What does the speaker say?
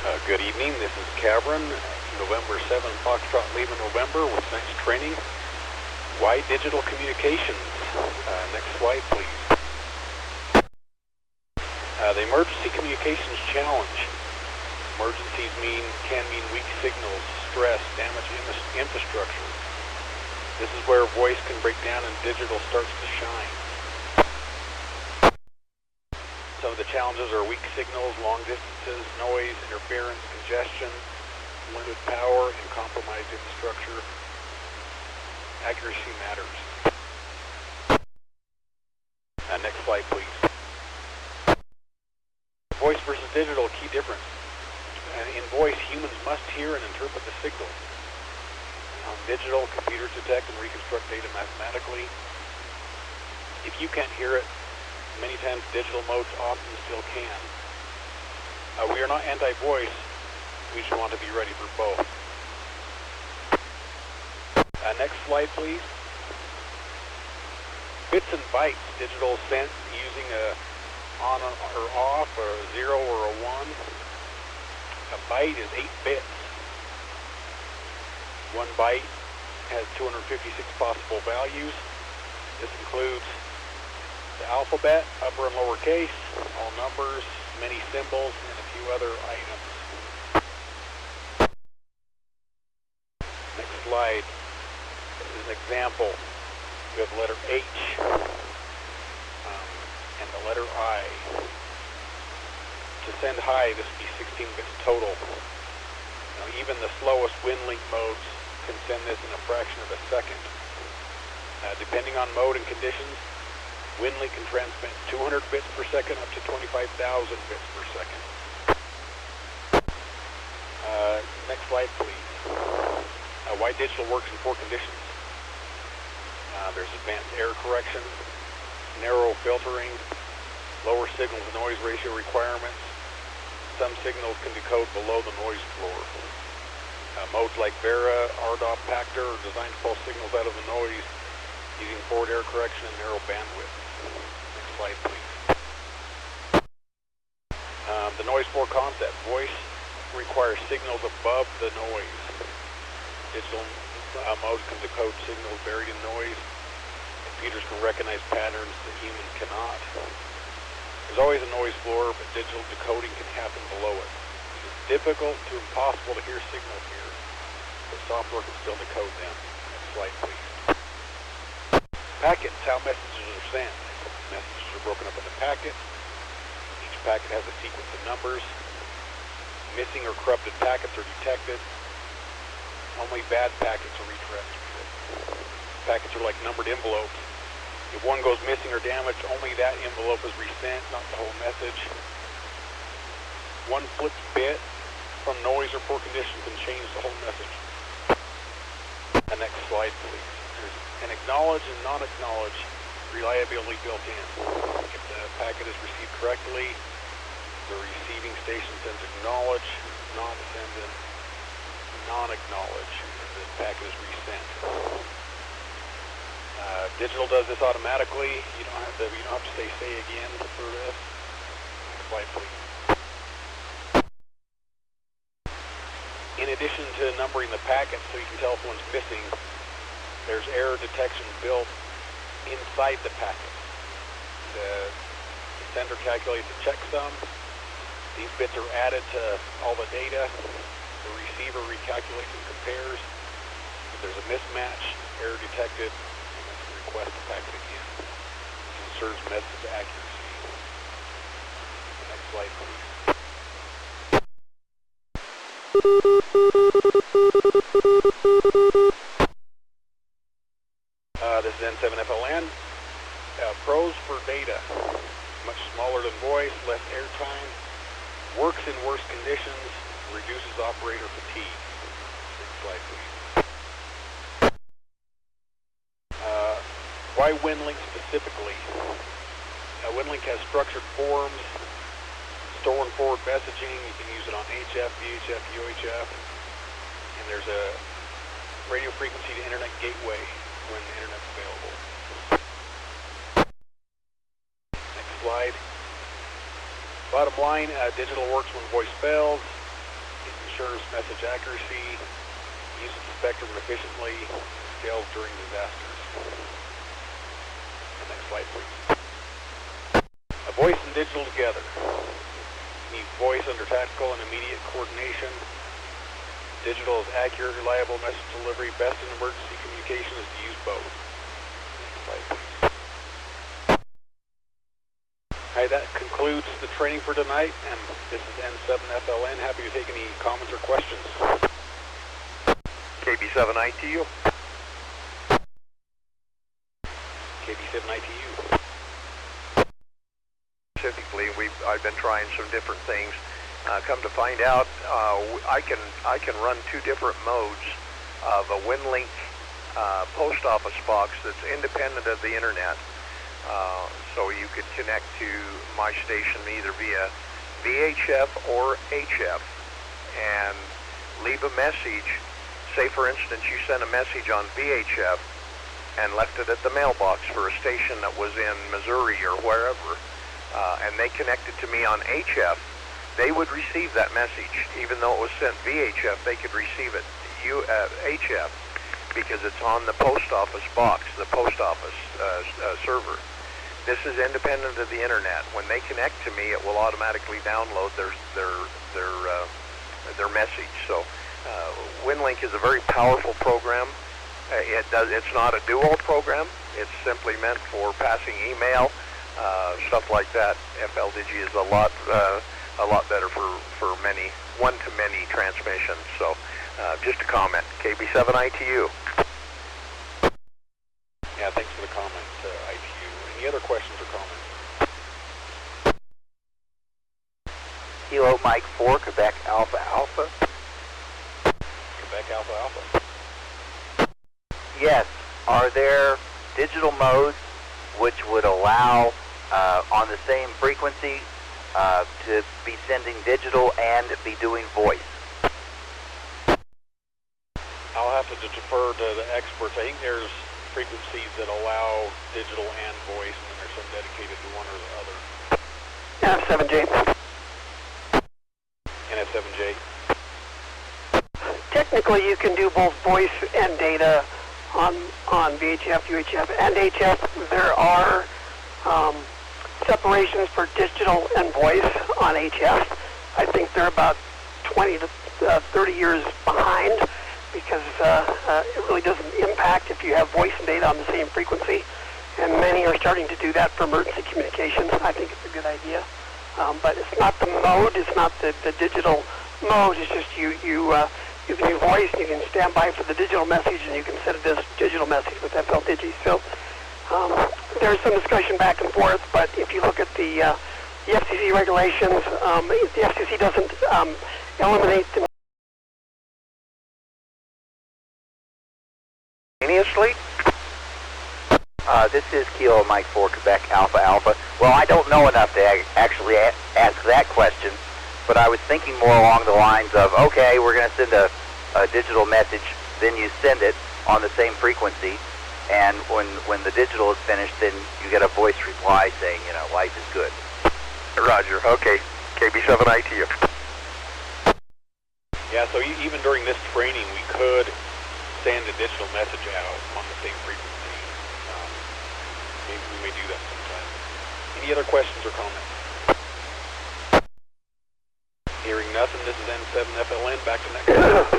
Good evening, this is Cavron, November 7, Foxtrot Lima, November, with tonight's training, Wide Digital Communications. Next slide, please. The Emergency Communications Challenge. Emergencies can mean weak signals, stress, damage infrastructure. This is where voice can break down and digital starts to shine. Some of the challenges are weak signals, long distances, noise, interference, congestion, limited power, and compromised infrastructure. Accuracy matters. Next slide, please. Voice versus digital, key difference. In voice, humans must hear and interpret the signal. On digital, computers detect and reconstruct data mathematically. If you can't hear it, many times digital modes often still can. We are not anti-voice, we just want to be ready for both. Next slide, please. Bits and bytes, digital sent using a on or off, or a 0 or a 1. A byte is 8 bits. 1 byte has 256 possible values. This includes the alphabet, upper and lower case, all numbers, many symbols, and a few other items. Next slide. This is an example. We have the letter H and the letter I. To send high, this would be 16 bits total. Now, even the slowest WinLink modes can send this in a fraction of a second. Depending on mode and conditions, WinLink can transmit 200 bits per second up to 25,000 bits per second. Next slide, please. Wide digital works in 4 conditions. There's advanced error correction, narrow filtering, lower signal-to-noise ratio requirements. Some signals can decode below the noise floor. Modes like Vera, RDOF, Pactor are designed to pull signals out of the noise using forward error correction and narrow bandwidth. Next slide, please. The noise floor concept. Voice requires signals above the noise. Digital modes can decode signals buried in noise. Computers can recognize patterns that humans cannot. There's always a noise floor, but digital decoding can happen below it. It's difficult to impossible to hear signals here, but software can still decode them. Next slide, please. Packets, how messages are sent. Messages are broken up into packets. Each packet has a sequence of numbers. Missing or corrupted packets are detected. Only bad packets are retransmitted. Packets are like numbered envelopes. If one goes missing or damaged, only that envelope is resent, not the whole message. One flipped bit from noise or poor condition can change the whole message. The next slide, please. There's an acknowledge and non-acknowledge reliability built in. If the packet is received correctly, the receiving station sends acknowledge, not send in non-acknowledge. The packet is resent. Digital does this automatically. You don't have to say again for this. Next slide, please. In addition to numbering the packets so you can tell if one's missing, there's error detection built inside the packet. The sender calculates a checksum. These bits are added to all the data. The receiver recalculates and compares. If there's a mismatch, error detected, request the packet again. This ensures message accuracy. Next slide, please. This is N7FLN. Pros for data. Much smaller than voice, less airtime. Works in worse conditions. Reduces operator fatigue. Next slide, please. Why WinLink specifically? WinLink has structured forms, store and forward messaging. You can use it on HF, VHF, UHF, and there's a radio frequency to internet gateway when the internet's available. Next slide. Bottom line, digital works when voice fails. ensures message accuracy, uses the spectrum efficiently, scales during disasters. Next slide, please. A voice and digital together. You need voice under tactical and immediate coordination. Digital is accurate, reliable message delivery. Best in emergency communication is to use both. Next slide, please. Hi, that concludes the training for tonight, and this is N7FLN. Happy to take any comments or questions. KB7ITU. KB7ITU. Specifically, I've been trying some different things. Come to find out, I can run two different modes of a WinLink post office box that's independent of the internet. So you could connect to my station either via VHF or HF and leave a message. Say, for instance, you sent a message on VHF and left it at the mailbox for a station that was in Missouri or wherever, and they connected to me on HF, they would receive that message. Even though it was sent VHF, they could receive it HF because it's on the post office box, the post office server. This is independent of the internet. When they connect to me, it will automatically download their message. So WinLink is a very powerful program. It's not a dual program. It's simply meant for passing email, stuff like that. FLDG is a lot better for many one-to-many transmissions. So just a comment. KB7ITU. Yeah, thanks for the comment, ITU. Any other questions or comments? Kilo Mike 4, Quebec Alpha Alpha. Quebec Alpha Alpha. Yes. Are there digital modes which would allow on the same frequency to be sending digital and be doing voice? I'll have to defer to the experts. I think there's frequencies that allow digital and voice, and then there's some dedicated to one or the other. N7J. N7J. Technically, you can do both voice and data on VHF, UHF, and HF. There are separations for digital and voice on HF. I think they're about 20 to 30 years behind because it really doesn't impact if you have voice and data on the same frequency. And many are starting to do that for emergency communications. I think it's a good idea. But it's not the mode, it's not the digital mode, it's just you can do voice, you can stand by for the digital message, and you can send this digital message with FLDG. So there's some discussion back and forth, but if you look at the FCC regulations, the FCC doesn't eliminate the This is Kilo Mike 4, Quebec Alpha Alpha. Well, I don't know enough to actually ask that question, but I was thinking more along the lines of, okay, we're going to send a digital message, then you send it on the same frequency, and when the digital is finished, then you get a voice reply saying, you know, life is good. Roger. Okay. KB7ITU. Yeah, so even during this training, we could send a digital message out on the same frequency. Maybe we may do that sometime. Any other questions or comments? Hearing nothing, this is N7FLN. Back to next.